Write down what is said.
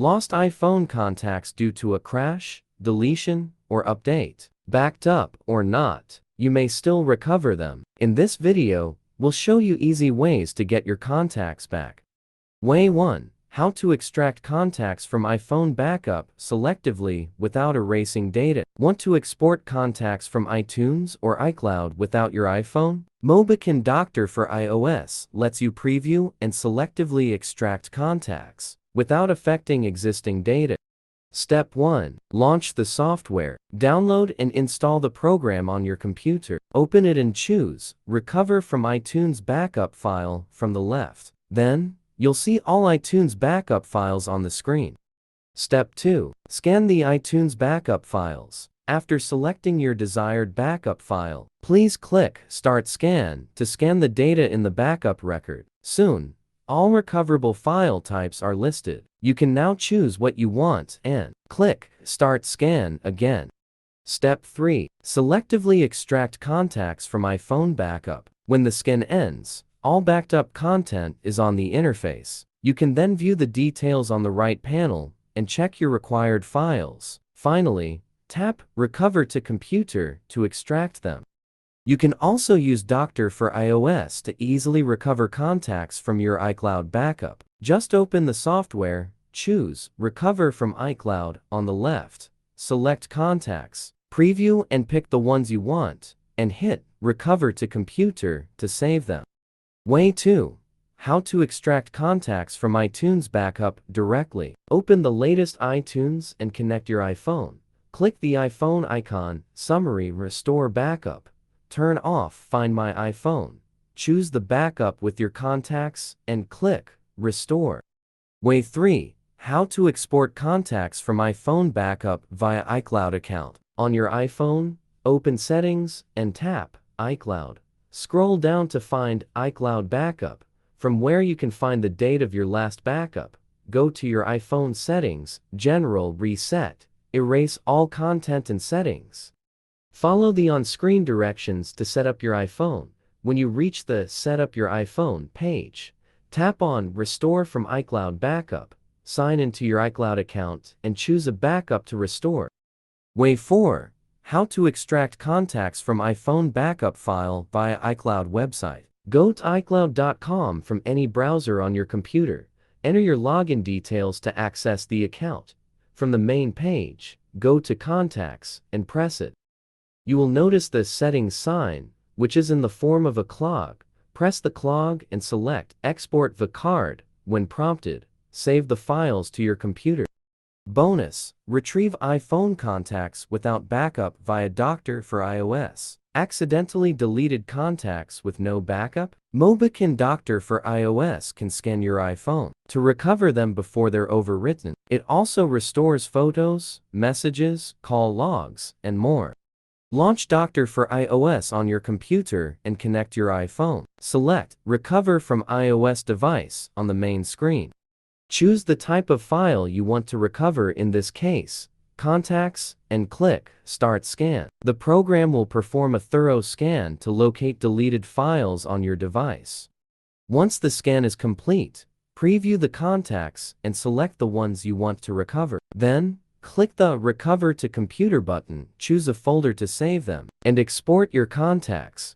Lost iPhone contacts due to a crash, deletion, or update. Backed up or not, you may still recover them. In this video, we'll show you easy ways to get your contacts back. Way 1. How to extract contacts from iPhone backup selectively without erasing data. Want to export contacts from iTunes or iCloud without your iPhone? Mobican Doctor for iOS lets you preview and selectively extract contacts without affecting existing data. Step 1. Launch the software. Download and install the program on your computer. Open it and choose Recover from iTunes Backup File from the left. Then, you'll see all iTunes backup files on the screen. Step 2. Scan the iTunes backup files. After selecting your desired backup file, please click Start Scan to scan the data in the backup record. Soon, all recoverable file types are listed. You can now choose what you want and click Start Scan again. Step 3. Selectively extract contacts from iPhone backup. When the scan ends, all backed up content is on the interface. You can then view the details on the right panel and check your required files. Finally, tap Recover to Computer to extract them. You can also use Doctor for iOS to easily recover contacts from your iCloud backup. Just open the software, choose Recover from iCloud on the left, select Contacts, preview and pick the ones you want, and hit Recover to Computer to save them. Way 2. How to extract contacts from iTunes backup directly. Open the latest iTunes and connect your iPhone. Click the iPhone icon, Summary Restore Backup. Turn off Find My iPhone. Choose the backup with your contacts and click Restore. Way 3. How to export contacts from iPhone backup via iCloud account. On your iPhone, open Settings and tap iCloud. Scroll down to find iCloud Backup. From where you can find the date of your last backup, go to your iPhone Settings, General Reset, erase all content and settings. Follow the on-screen directions to set up your iPhone. When you reach the Set up your iPhone page, tap on Restore from iCloud Backup, sign into your iCloud account, and choose a backup to restore. Way 4. How to extract contacts from iPhone backup file via iCloud website. Go to iCloud.com from any browser on your computer. Enter your login details to access the account. From the main page, go to Contacts and press it. You will notice the Settings sign, which is in the form of a clog. Press the clog and select Export the card. When prompted, save the files to your computer. Bonus: retrieve iPhone contacts without backup via Doctor for iOS. Accidentally deleted contacts with no backup? Mobican Doctor for iOS can scan your iPhone to recover them before they're overwritten. It also restores photos, messages, call logs, and more. Launch Doctor for iOS on your computer and connect your iPhone. Select Recover from iOS device on the main screen. Choose the type of file you want to recover, in this case, contacts, and click Start Scan. The program will perform a thorough scan to locate deleted files on your device. Once the scan is complete, preview the contacts and select the ones you want to recover. Then, click the Recover to Computer button, choose a folder to save them, and export your contacts.